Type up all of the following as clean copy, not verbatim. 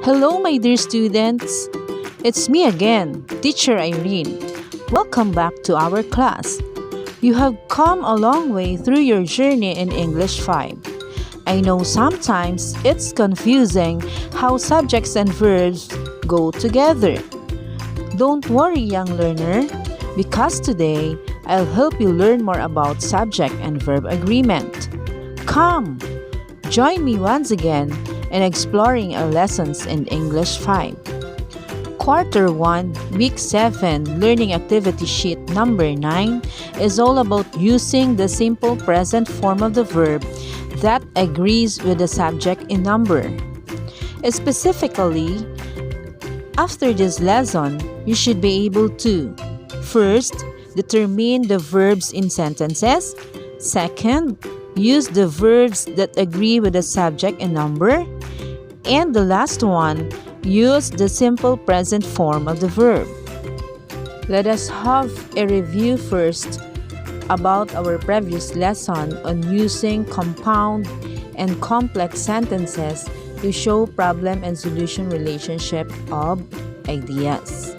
Hello, my dear students. It's me again, Teacher Irene. Welcome back to our class. You have come a long way through your journey in English 5. I know sometimes it's confusing how subjects and verbs go together. Don't worry, young learner, because today I'll help you learn more about subject and verb agreement. Come, join me once again in exploring our lessons in English 5. Quarter 1, Week 7, Learning Activity Sheet number 9 is all about using the simple present form of the verb that agrees with the subject in number. Specifically, after this lesson, you should be able to first, determine the verbs in sentences. Second, use the verbs that agree with the subject and number. And the last one, use the simple present form of the verb. Let us have a review first about our previous lesson on using compound and complex sentences to show problem and solution relationship of ideas.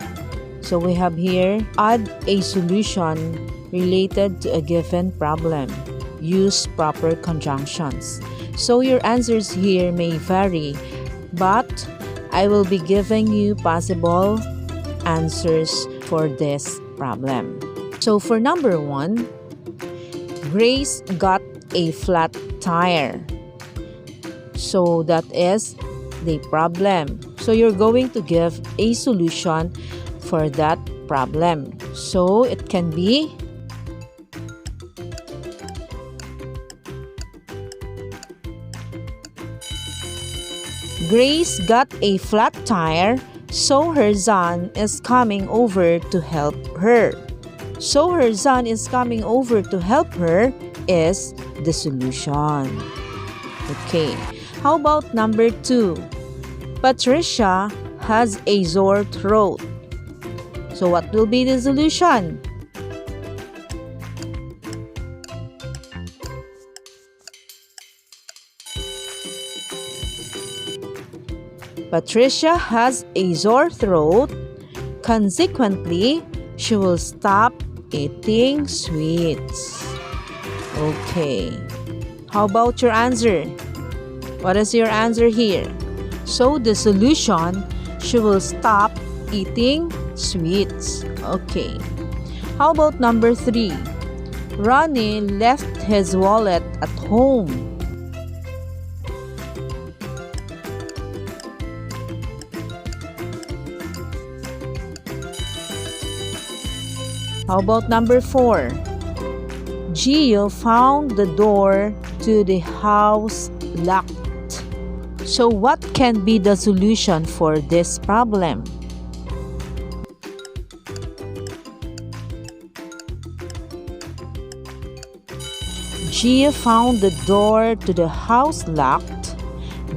So we have here, add a solution related to a given problem. Use proper conjunctions. So your answers here may vary, but I will be giving you possible answers for this problem. So for number 1, Grace got a flat tire. So that is the problem. So you're going to give a solution for that problem. So it can be Grace got a flat tire, so her son is coming over to help her. So her son is coming over to help her is the solution. Okay, how about number 2? Patricia has a sore throat. So what will be the solution? Patricia has a sore throat. Consequently, she will stop eating sweets. Okay. How about your answer? What is your answer here? So the solution, she will stop eating sweets. Okay. How about number 3? Ronnie left his wallet at home. How about number 4? Gio found the door to the house locked. So what can be the solution for this problem? Gio found the door to the house locked.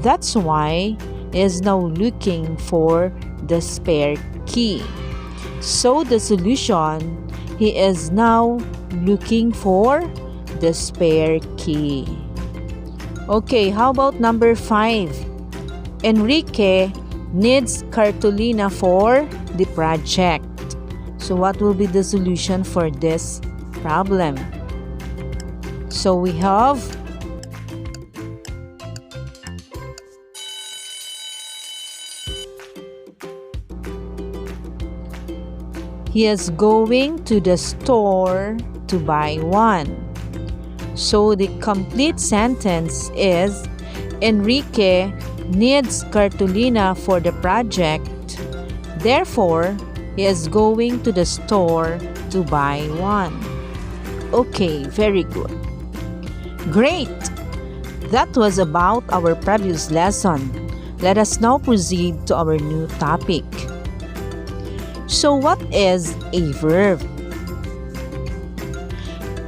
That's why he is now looking for the spare key. So the solution, he is now looking for the spare key. Okay, how about number 5? Enrique needs cartolina for the project. So what will be the solution for this problem? So we have he is going to the store to buy one. So the complete sentence is Enrique needs cartolina for the project. Therefore, he is going to the store to buy one. Okay, very good. Great! That was about our previous lesson. Let us now proceed to our new topic. So what is a verb?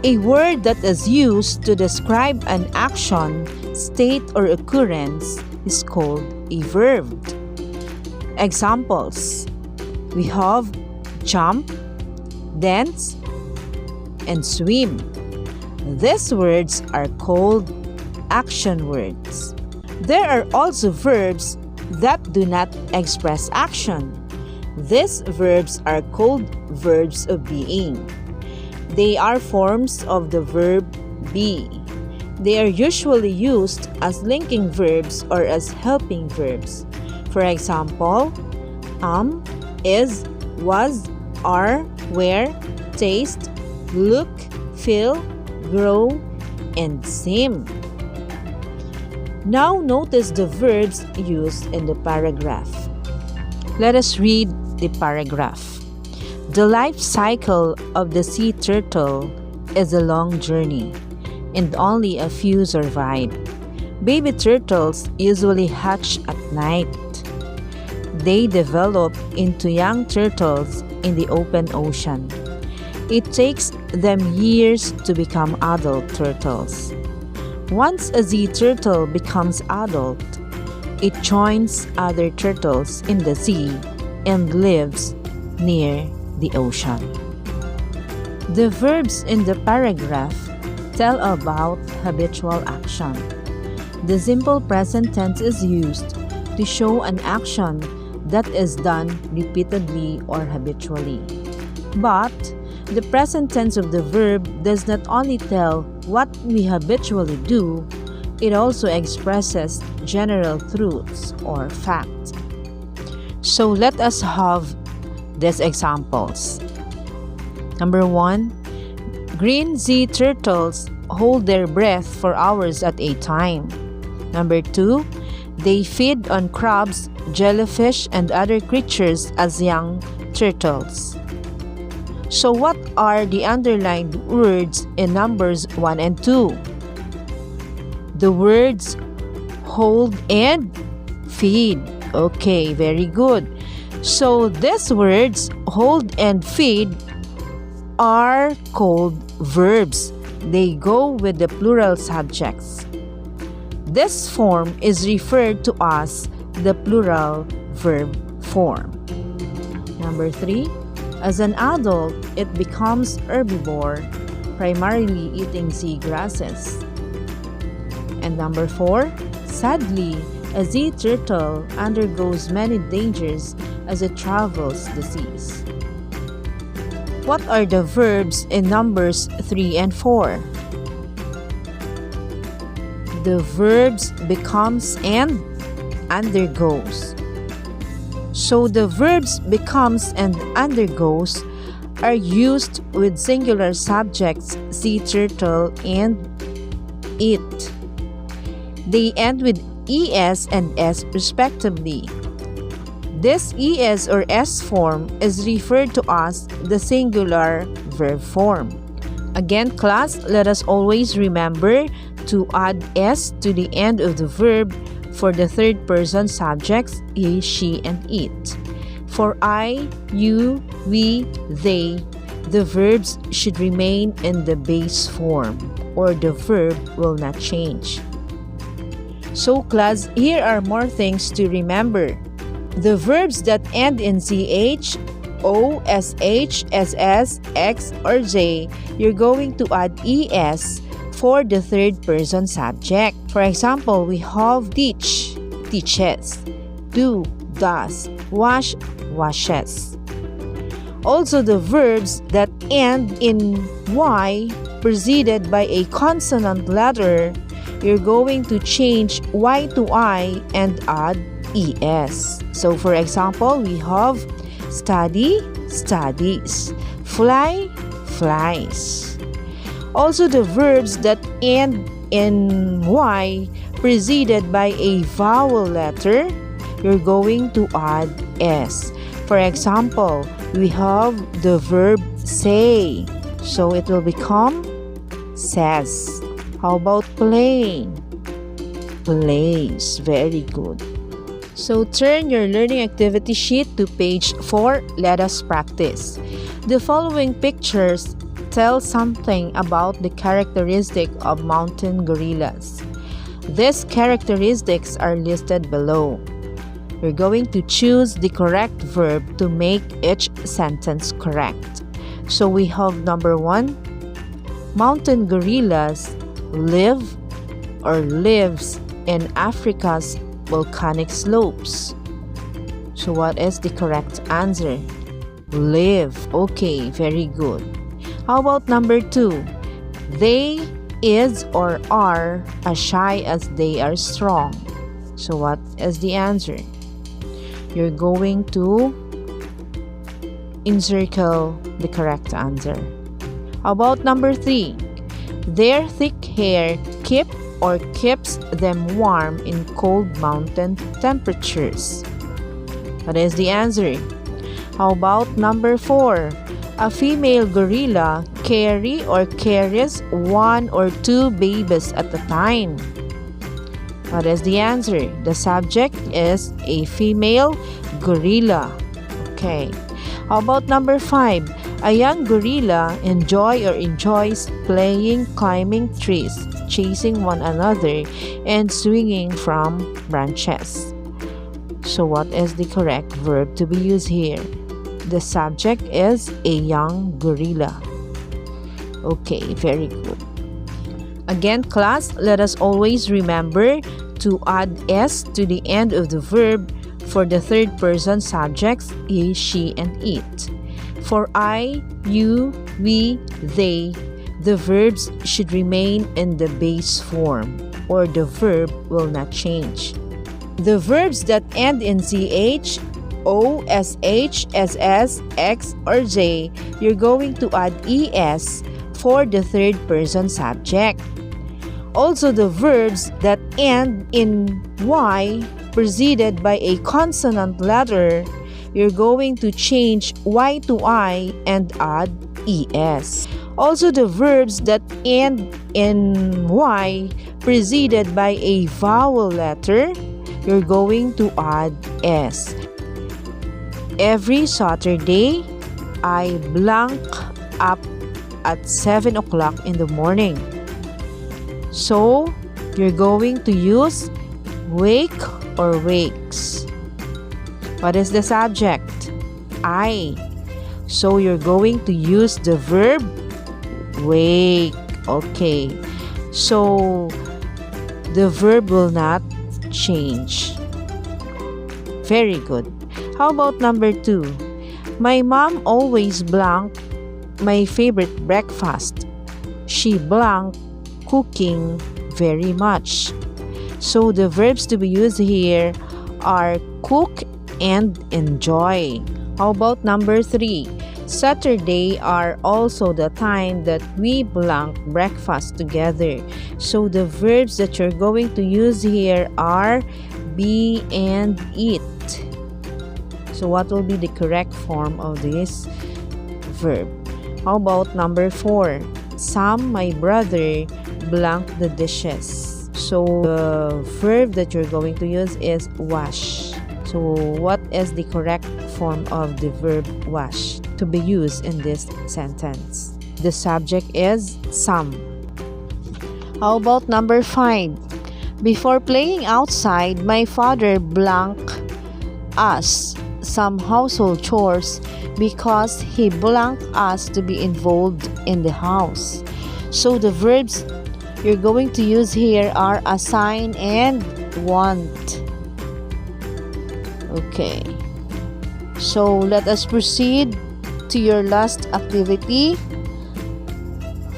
A word that is used to describe an action, state, or occurrence is called a verb. Examples: we have jump, dance, and swim. These words are called action words. There are also verbs that do not express action. These verbs are called verbs of being. They are forms of the verb be. They are usually used as linking verbs or as helping verbs. For example, is, was, are, were, taste, look, feel, grow, and seem. Now notice the verbs used in the paragraph. Let us read the paragraph. The life cycle of the sea turtle is a long journey, and only a few survive. Baby turtles usually hatch at night. They develop into young turtles in the open ocean. It takes them years to become adult turtles. Once a sea turtle becomes adult, it joins other turtles in the sea and lives near the ocean. The verbs in the paragraph tell about habitual action. The simple present tense is used to show an action that is done repeatedly or habitually. But the present tense of the verb does not only tell what we habitually do, it also expresses general truths or facts. So let us have these examples. Number 1, green sea turtles hold their breath for hours at a time. Number 2, they feed on crabs, jellyfish, and other creatures as young turtles. So what are the underlined words in numbers 1 and 2? The words hold and feed. Okay, very good. So these words hold and feed are called verbs. They go with the plural subjects. This form is referred to as the plural verb form. Number 3, as an adult, it becomes herbivore, primarily eating sea grasses. And number 4, sadly, a sea turtle undergoes many dangers as it travels the seas. What are the verbs in numbers 3 and 4? The verbs becomes and undergoes. So the verbs becomes and undergoes are used with singular subjects sea turtle and it. They end with es and s respectively. This es or s form is referred to as the singular verb form. Again, class, let us always remember to add s to the end of the verb for the third person subjects he, she, and it. For I, you, we, they, the verbs should remain in the base form or the verb will not change. So class, here are more things to remember. The verbs that end in ch, o, sh, ss, x, or j, you're going to add es for the third person subject. For example, we have teach, teaches, do, does, wash, washes. Also, the verbs that end in y preceded by a consonant letter, you're going to change y to I and add es. So for example, we have study, studies, fly, flies. Also, the verbs that end in y preceded by a vowel letter, you're going to add s. For example, we have the verb say, so it will become says. How about play? Plays. Very good. So turn your learning activity sheet to page 4. Let us practice. The following pictures tell something about the characteristic of mountain gorillas. These characteristics are listed below. We're going to choose the correct verb to make each sentence correct. So we have number 1, mountain gorillas live or lives in Africa's volcanic slopes. So what is the correct answer? Live. Okay, very good. How about number 2? They is or are as shy as they are strong. So what is the answer? You're going to encircle the correct answer. How about number 3? Their thick hair keeps them warm in cold mountain temperatures. What is the answer? How about number 4? A female gorilla carries 1 or 2 babies at a time. What is the answer? The subject is a female gorilla. Okay. How about number 5? A young gorilla enjoys playing, climbing trees, chasing one another, and swinging from branches. So what is the correct verb to be used here? The subject is a young gorilla. Okay, very good. Again, class, let us always remember to add s to the end of the verb for the third person subjects he, she, and it. For I, you, we, they, the verbs should remain in the base form, or the verb will not change. The verbs that end in ch, o, sh, ss, x, or j, you're going to add es for the third person subject. Also, the verbs that end in y preceded by a consonant letter, you're going to change y to I and add es. Also, the verbs that end in y preceded by a vowel letter, you're going to add s. Every Saturday, I blank up at 7 o'clock in the morning. So, you're going to use wake or wakes. What is the subject? I. So, you're going to use the verb wake. Okay. So, the verb will not change. Very good. How about number 2? My mom always blank my favorite breakfast. She blank cooking very much. So the verbs to be used here are cook and enjoy. How about number 3? Saturday are also the time that we blank breakfast together. So the verbs that you're going to use here are be and eat. So what will be the correct form of this verb? How about number 4? Sam, my brother, blank the dishes. So the verb that you're going to use is wash. So what is the correct form of the verb wash to be used in this sentence? The subject is Sam. How about number 5? Before playing outside, my father blank us some household chores because he blanked us to be involved in the house. So the verbs you're going to use here are assign and want. Okay. So let us proceed to your last activity.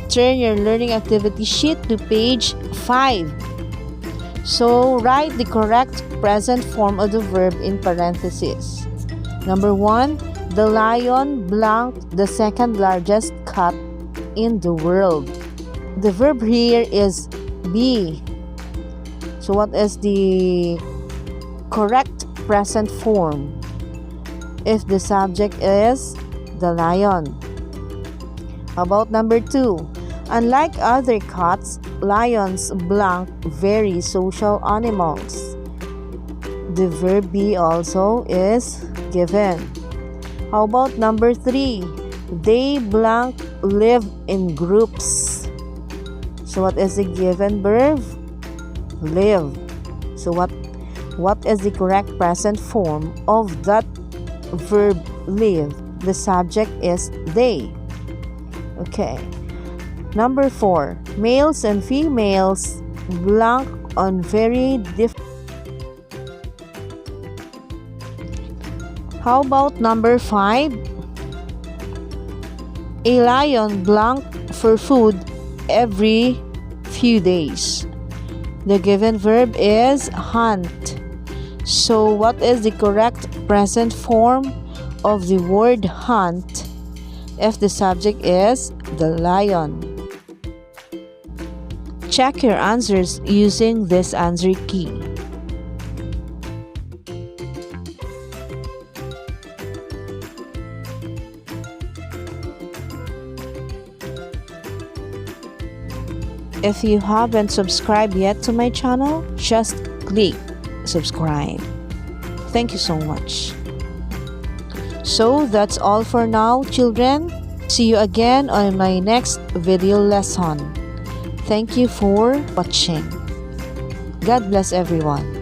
Turn your learning activity sheet to page 5. So write the correct present form of the verb in parentheses. Number 1, the lion blanked the second largest cat in the world. The verb here is be. So what is the correct present form if the subject is the lion? How about number 2? Unlike other cats, lions blank very social animals. The verb be also is given. How about number 3? They blank live in groups. So what is the given verb? Live. So what is the correct present form of that verb live? The subject is they. Okay. Number 4. Males and females blank on very different. How about number 5? A lion blank for food every few days. The given verb is hunt. So what is the correct present form of the word hunt if the subject is the lion? Check your answers using this answer key. If you haven't subscribed yet to my channel, just click subscribe. Thank you so much. So that's all for now, children. See you again on my next video lesson. Thank you for watching. God bless everyone.